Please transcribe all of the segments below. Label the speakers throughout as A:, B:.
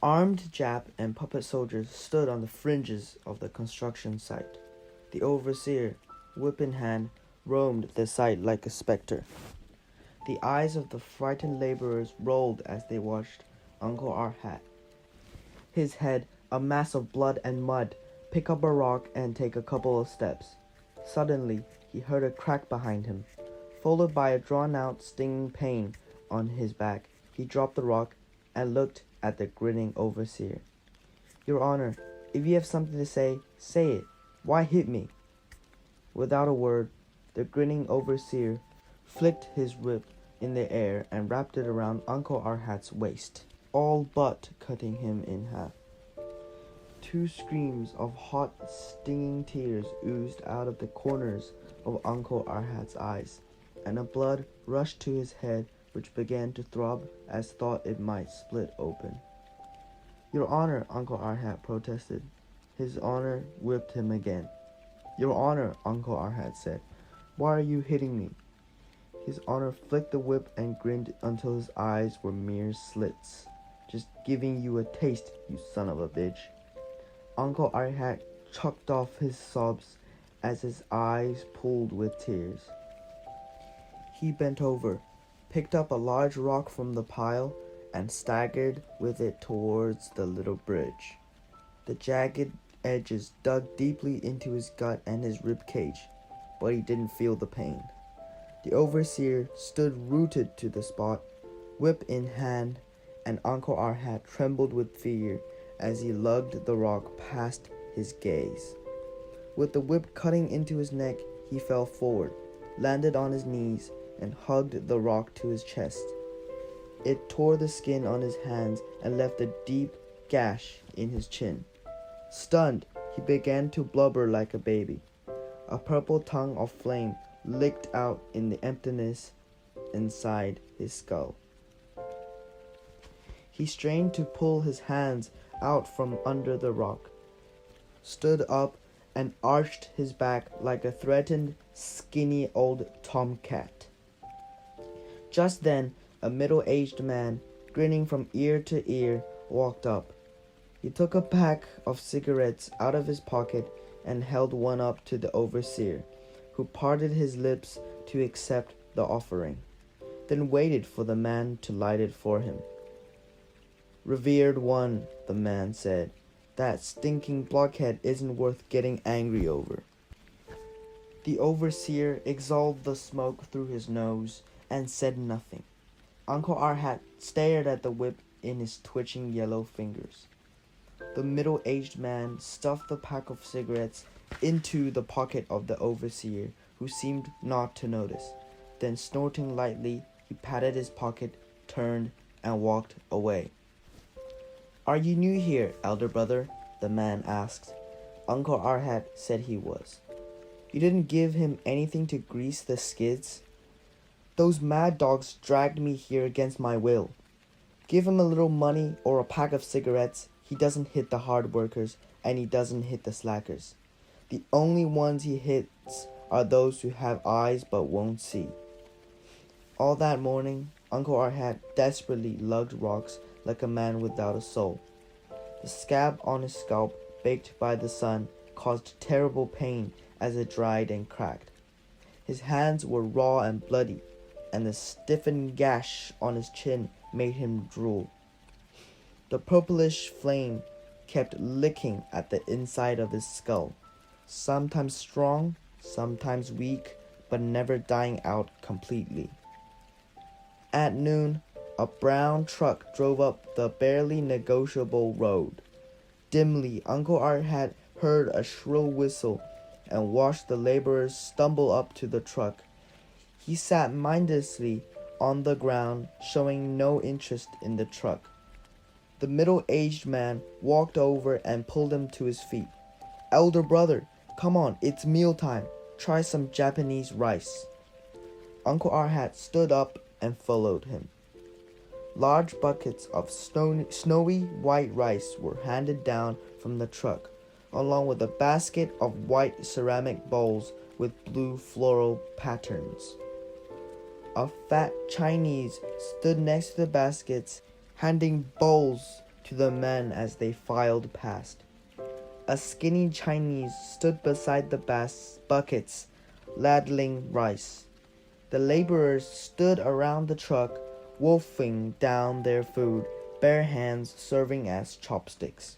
A: Armed Jap and puppet soldiers stood on the fringes of the construction site. The overseer, whip in hand, roamed the site like a specter. The eyes of the frightened laborers rolled as they watched Uncle Arhat, his head a mass of blood and mud, pick up a rock and take a couple of steps. Suddenly, he heard a crack behind him. Followed by a drawn-out, stinging pain on his back, he dropped the rock and looked at the grinning overseer. "Your Honor, if you have something to say, say it. Why hit me?" Without a word, the grinning overseer flicked his whip in the air and wrapped it around Uncle Arhat's waist, all but cutting him in half. Two streams of hot, stinging tears oozed out of the corners of Uncle Arhat's eyes, and a blood rushed to his head which began to throb as thought it might split open. "Your Honor," Uncle Arhat protested. His Honor whipped him again. "Your Honor," Uncle Arhat said, "why are you hitting me?" His Honor flicked the whip and grinned until his eyes were mere slits. "Just giving you a taste, you son of a bitch." Uncle Arhat choked off his sobs as his eyes pooled with tears. He bent over, picked up a large rock from the pile, and staggered with it towards the little bridge. The jagged edges dug deeply into his gut and his rib cage, but he didn't feel the pain. The overseer stood rooted to the spot, whip in hand, and Uncle Arhat trembled with fear as he lugged the rock past his gaze. With the whip cutting into his neck, he fell forward, landed on his knees, and hugged the rock to his chest. It tore the skin on his hands and left a deep gash in his chin. Stunned, he began to blubber like a baby. A purple tongue of flame licked out in the emptiness inside his skull. He strained to pull his hands out from under the rock, stood up, and arched his back like a threatened, skinny old tomcat. Just then, a middle-aged man, grinning from ear to ear, walked up. He took a pack of cigarettes out of his pocket and held one up to the overseer, who parted his lips to accept the offering, then waited for the man to light it for him. "Revered one," the man said, "that stinking blockhead isn't worth getting angry over." The overseer exhaled the smoke through his nose and said nothing. Uncle Arhat stared at the whip in his twitching yellow fingers. The middle-aged man stuffed the pack of cigarettes into the pocket of the overseer, who seemed not to notice. Then, snorting lightly, he patted his pocket, turned, and walked away. "Are you new here, elder brother?" the man asked. Uncle Arhat said he was. "You didn't give him anything to grease the skids?" "Those mad dogs dragged me here against my will." "Give him a little money or a pack of cigarettes. He doesn't hit the hard workers, and he doesn't hit the slackers. The only ones he hits are those who have eyes but won't see." All that morning, Uncle Arhat desperately lugged rocks like a man without a soul. The scab on his scalp, baked by the sun, caused terrible pain as it dried and cracked. His hands were raw and bloody, and the stiffened gash on his chin made him drool. The purplish flame kept licking at the inside of his skull, sometimes strong, sometimes weak, but never dying out completely. At noon, a brown truck drove up the barely negotiable road. Dimly, Uncle Arhat heard a shrill whistle and watched the laborers stumble up to the truck. He sat mindlessly on the ground, showing no interest in the truck. The middle-aged man walked over and pulled him to his feet. "Elder brother, come on, it's mealtime. Try some Japanese rice." Uncle Arhat stood up and followed him. Large buckets of snowy white rice were handed down from the truck, along with a basket of white ceramic bowls with blue floral patterns. A fat Chinese stood next to the baskets, handing bowls to the men as they filed past. A skinny Chinese stood beside the buckets, ladling rice. The laborers stood around the truck, wolfing down their food, bare hands serving as chopsticks.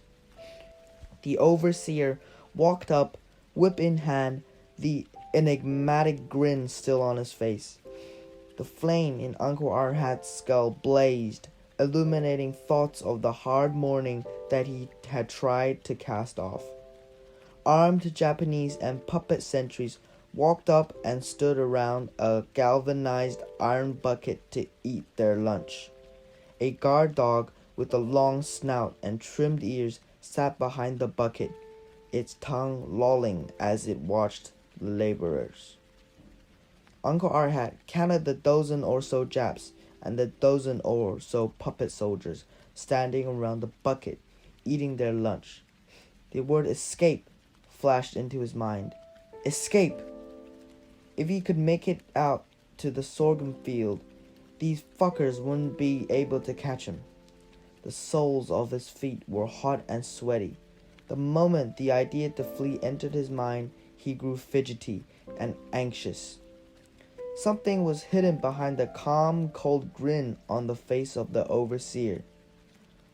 A: The overseer walked up, whip in hand, the enigmatic grin still on his face. The flame in Uncle Arhat's skull blazed, illuminating thoughts of the hard morning that he had tried to cast off. Armed Japanese and puppet sentries walked up and stood around a galvanized iron bucket to eat their lunch. A guard dog with a long snout and trimmed ears sat behind the bucket, its tongue lolling as it watched the laborers. Uncle Arhat counted the dozen or so Japs and the dozen or so puppet soldiers standing around the bucket, eating their lunch. The word escape flashed into his mind. Escape! If he could make it out to the sorghum field, these fuckers wouldn't be able to catch him. The soles of his feet were hot and sweaty. The moment the idea to flee entered his mind, he grew fidgety and anxious. Something was hidden behind the calm, cold grin on the face of the overseer.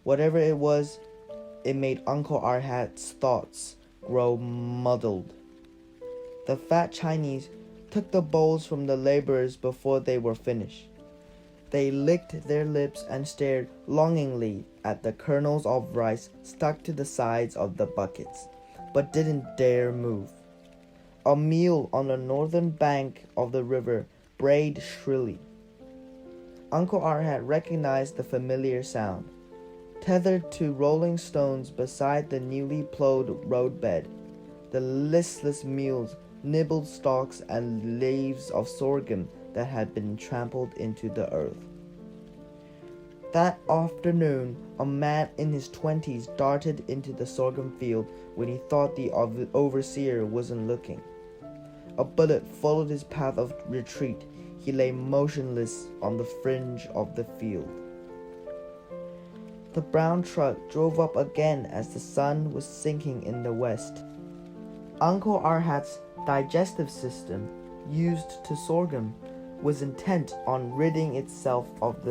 A: Whatever it was, it made Uncle Arhat's thoughts grow muddled. The fat Chinese took the bowls from the laborers before they were finished. They licked their lips and stared longingly at the kernels of rice stuck to the sides of the buckets, but didn't dare move. A mule on the northern bank of the river brayed shrilly. Uncle Arhat recognized the familiar sound. Tethered to rolling stones beside the newly plowed roadbed, the listless mules nibbled stalks and leaves of sorghum that had been trampled into the earth. That afternoon, a man in his 20s darted into the sorghum field when he thought the overseer wasn't looking. A bullet followed his path of retreat. He lay motionless on the fringe of the field. The brown truck drove up again as the sun was sinking in the west. Uncle Arhat's digestive system, used to sorghum, was intent on ridding itself of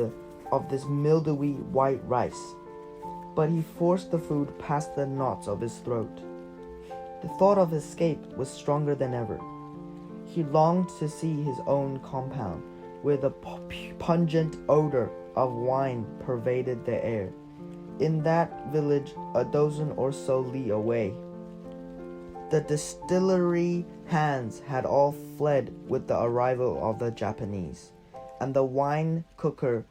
A: this mildewy white rice, but he forced the food past the knots of his throat. The thought of escape was stronger than ever. He longed to see his own compound, where the pungent odor of wine pervaded the air. In that village, a dozen or so li away. The distillery hands had all fled with the arrival of the Japanese, and the wine cooker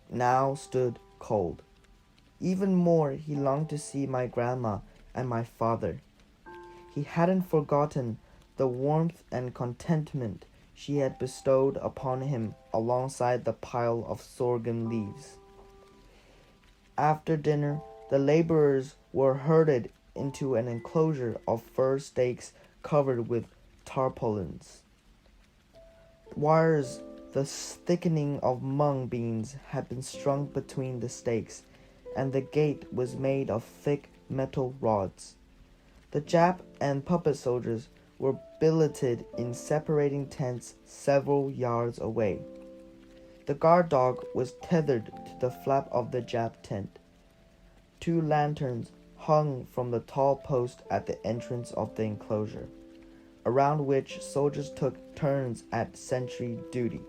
A: now stood cold. Even more, he longed to see my grandma and my father. He hadn't forgotten the warmth and contentment she had bestowed upon him alongside the pile of sorghum leaves. After dinner, the laborers were herded into an enclosure of fir stakes covered with tarpaulins. Wires the thickening of mung beans had been strung between the stakes, and the gate was made of thick metal rods. The Jap and puppet soldiers were billeted in separating tents several yards away. The guard dog was tethered to the flap of the Jap tent. 2 lanterns hung from the tall post at the entrance of the enclosure, around which soldiers took turns at sentry duty.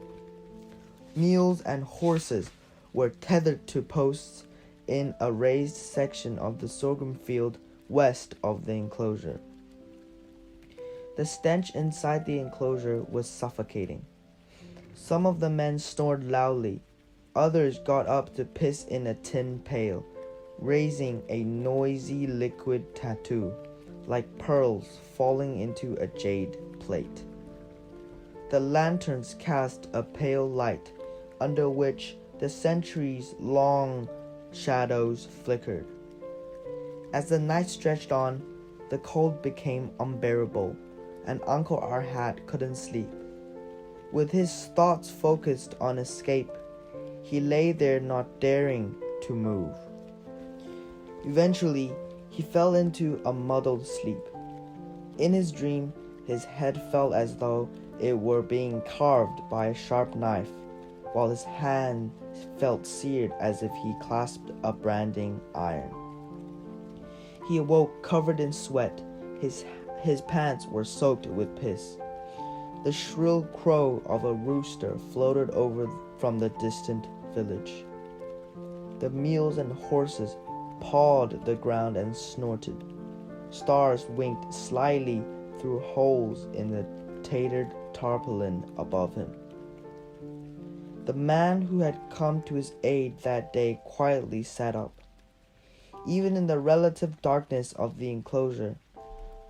A: Mules and horses were tethered to posts in a raised section of the sorghum field west of the enclosure. The stench inside the enclosure was suffocating. Some of the men snored loudly. Others got up to piss in a tin pail, raising a noisy liquid tattoo, like pearls falling into a jade plate. The lanterns cast a pale light, under which the sentries' long shadows flickered. As the night stretched on, the cold became unbearable, and Uncle Arhat couldn't sleep. With his thoughts focused on escape, he lay there not daring to move. Eventually, he fell into a muddled sleep. In his dream, his head felt as though it were being carved by a sharp knife, while his hand felt seared as if he clasped a branding iron. He awoke covered in sweat. His pants were soaked with piss. The shrill crow of a rooster floated over from the distant village. The mules and horses pawed the ground and snorted. Stars winked slyly through holes in the tattered tarpaulin above him. The man who had come to his aid that day quietly sat up. Even in the relative darkness of the enclosure,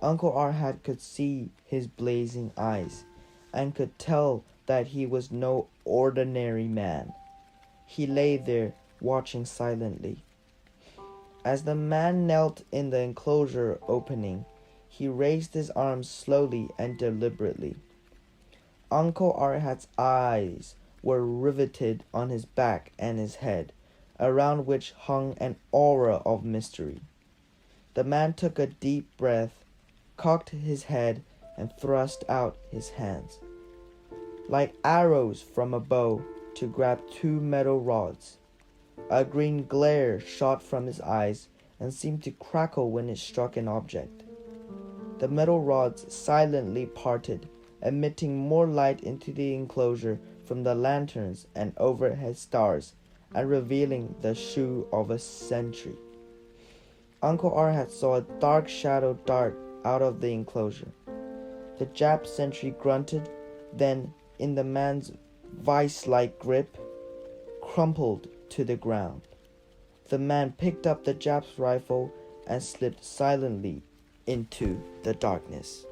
A: Uncle Arhat could see his blazing eyes, and could tell that he was no ordinary man. He lay there, watching silently. As the man knelt in the enclosure opening, he raised his arms slowly and deliberately. Uncle Arhat's eyes were riveted on his back and his head, around which hung an aura of mystery. The man took a deep breath, cocked his head, and thrust out his hands, like arrows from a bow, to grab two metal rods. A green glare shot from his eyes and seemed to crackle when it struck an object. The metal rods silently parted, emitting more light into the enclosure from the lanterns and overhead stars, and revealing the shoe of a sentry. Uncle Arhat saw a dark shadow dart out of the enclosure. The Jap sentry grunted, then, in the man's vice-like grip, crumpled to the ground. The man picked up the Jap's rifle and slipped silently into the darkness.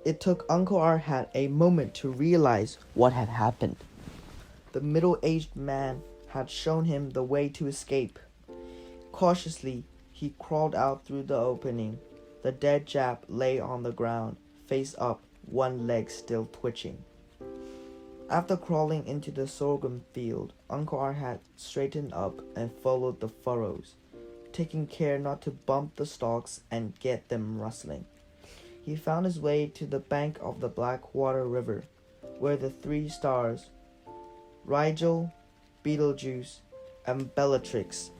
A: It took Uncle Arhat a moment to realize what had happened. The middle-aged man had shown him the way to escape. Cautiously, he crawled out through the opening. The dead Jap lay on the ground, face up, one leg still twitching. After crawling into the sorghum field, Uncle Arhat straightened up and followed the furrows, taking care not to bump the stalks and get them rustling. He found his way to the bank of the Blackwater River, where the three stars, Rigel, Betelgeuse, and Bellatrix,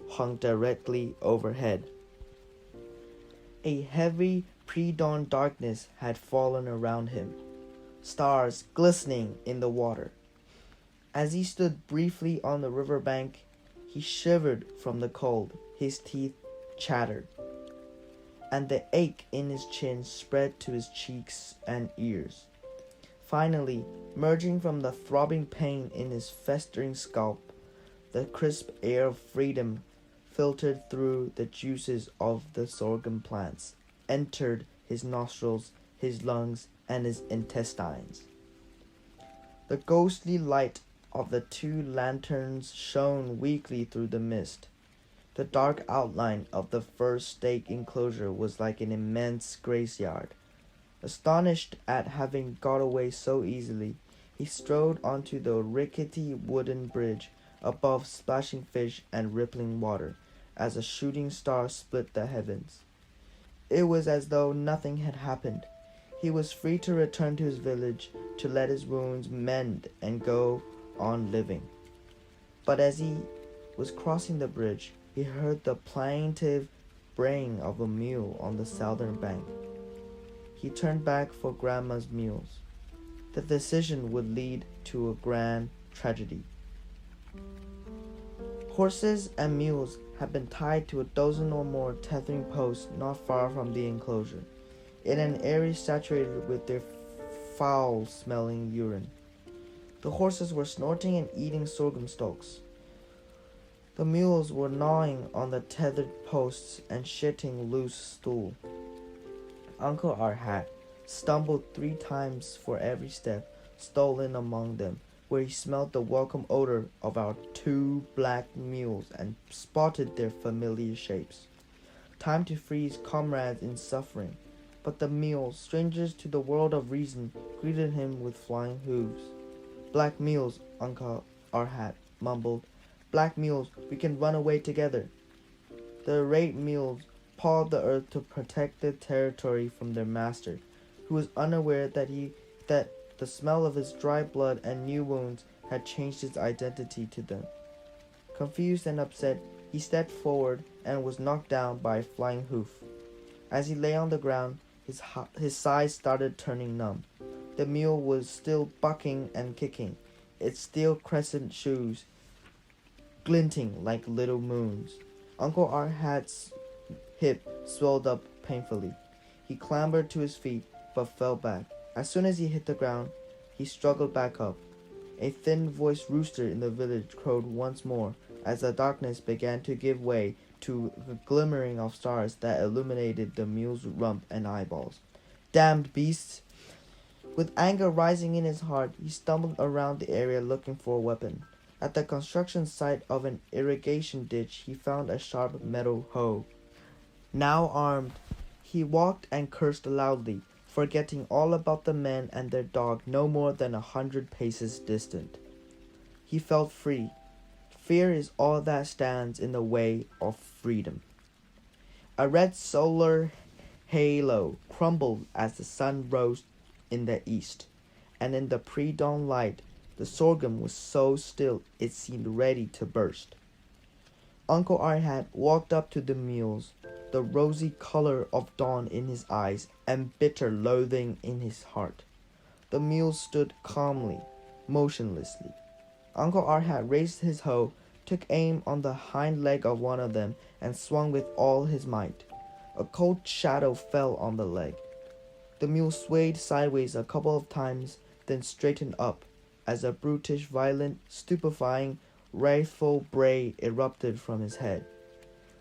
A: hung directly overhead. A heavy pre-dawn darkness had fallen around him, stars glistening in the water. As he stood briefly on the riverbank, he shivered from the cold, his teeth chattered, and the ache in his chin spread to his cheeks and ears. Finally, merging from the throbbing pain in his festering scalp, the crisp air of freedom filtered through the juices of the sorghum plants, entered his nostrils, his lungs, and his intestines. The ghostly light of the two lanterns shone weakly through the mist. The dark outline of the first stake enclosure was like an immense graveyard. Astonished at having got away so easily, he strode onto the rickety wooden bridge above splashing fish and rippling water, as a shooting star split the heavens. It was as though nothing had happened. He was free to return to his village, to let his wounds mend and go on living. But as he was crossing the bridge, he heard the plaintive braying of a mule on the southern bank. He turned back for Grandma's mules. The decision would lead to a grand tragedy. Horses and mules had been tied to a dozen or more tethering posts not far from the enclosure, in an area saturated with their foul-smelling urine. The horses were snorting and eating sorghum stalks. The mules were gnawing on the tethered posts and shitting loose stool. Uncle Arhat stumbled 3 times for every step, stole in among them, where he smelled the welcome odor of our 2 black mules and spotted their familiar shapes. Time to free his comrades in suffering, but the mules, strangers to the world of reason, greeted him with flying hooves. "Black mules," Uncle Arhat mumbled. "Black mules, we can run away together." The irate mules pawed the earth to protect their territory from their master, who was unaware that the smell of his dry blood and new wounds had changed his identity to them. Confused and upset, he stepped forward and was knocked down by a flying hoof. As he lay on the ground, his sides started turning numb. The mule was still bucking and kicking, its steel crescent shoes glinting like little moons. Uncle Arhat's hip swelled up painfully. He clambered to his feet, but fell back. As soon as he hit the ground, he struggled back up. A thin-voiced rooster in the village crowed once more, as the darkness began to give way to the glimmering of stars that illuminated the mule's rump and eyeballs. Damned beasts! With anger rising in his heart, he stumbled around the area looking for a weapon. At the construction site of an irrigation ditch, he found a sharp metal hoe. Now armed, he walked and cursed loudly, forgetting all about the men and their dog no more than 100 paces distant. He felt free. Fear is all that stands in the way of freedom. A red solar halo crumbled as the sun rose in the east, and in the pre-dawn light, the sorghum was so still it seemed ready to burst. Uncle Arhat walked up to the mules, the rosy color of dawn in his eyes and bitter loathing in his heart. The mules stood calmly, motionlessly. Uncle Arhat raised his hoe, took aim on the hind leg of one of them, and swung with all his might. A cold shadow fell on the leg. The mule swayed sideways a couple of times, then straightened up, as a brutish, violent, stupefying, wrathful bray erupted from his head.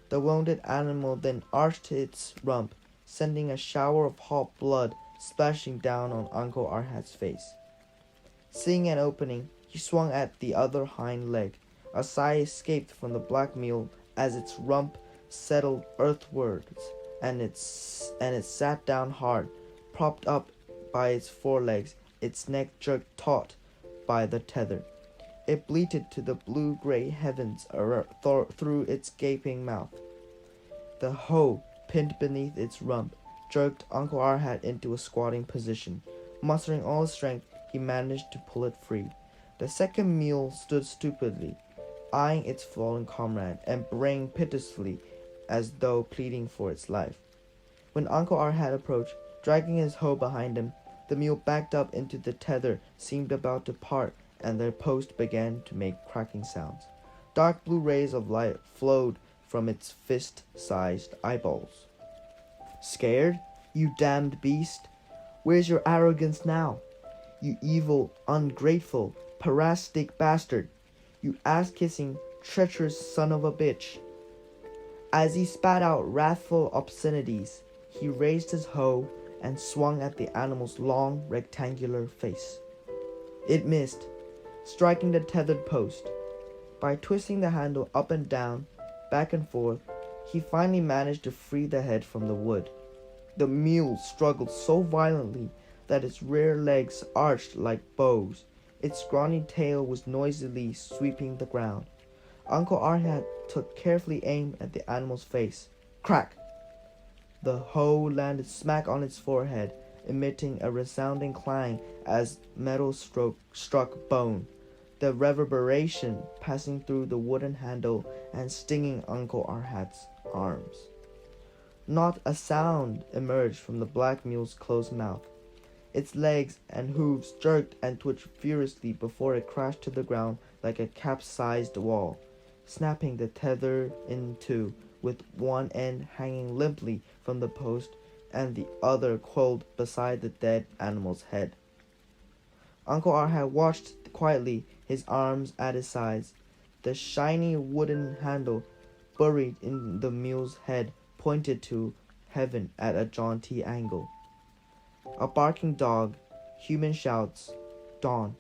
A: The wounded animal then arched its rump, sending a shower of hot blood splashing down on Uncle Arhat's face. Seeing an opening, he swung at the other hind leg. A sigh escaped from the black mule as its rump settled earthwards, and it sat down hard, propped up by its forelegs, its neck jerked taut by the tether. It bleated to the blue-gray heavens through its gaping mouth. The hoe, pinned beneath its rump, jerked Uncle Arhat into a squatting position. Mustering all his strength, he managed to pull it free. The second mule stood stupidly, eyeing its fallen comrade, and braying piteously as though pleading for its life. When Uncle Arhat approached, dragging his hoe behind him, the mule backed up into the tether, seemed about to part, and the post began to make cracking sounds. Dark blue rays of light flowed from its fist-sized eyeballs. Scared, you damned beast? Where's your arrogance now? You evil, ungrateful, parasitic bastard! You ass-kissing, treacherous son of a bitch! As he spat out wrathful obscenities, he raised his hoe and swung at the animal's long, rectangular face. It missed, striking the tethered post. By twisting the handle up and down, back and forth, he finally managed to free the head from the wood. The mule struggled so violently that its rear legs arched like bows. Its scrawny tail was noisily sweeping the ground. Uncle Arhat took carefully aim at the animal's face. Crack! The hoe landed smack on its forehead, emitting a resounding clang as metal struck bone, the reverberation passing through the wooden handle and stinging Uncle Arhat's arms. Not a sound emerged from the black mule's closed mouth. Its legs and hooves jerked and twitched furiously before it crashed to the ground like a capsized wall, snapping the tether in two, with one end hanging limply from the post and the other coiled beside the dead animal's head. Uncle Arhat watched quietly, his arms at his sides. The shiny wooden handle, buried in the mule's head, pointed to heaven at a jaunty angle. A barking dog, human shouts, dawn.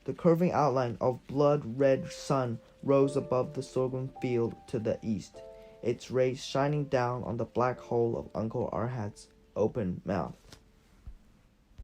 A: The curving outline of blood-red sun rose above the sorghum field to the east, its rays shining down on the black hole of Uncle Arhat's open mouth.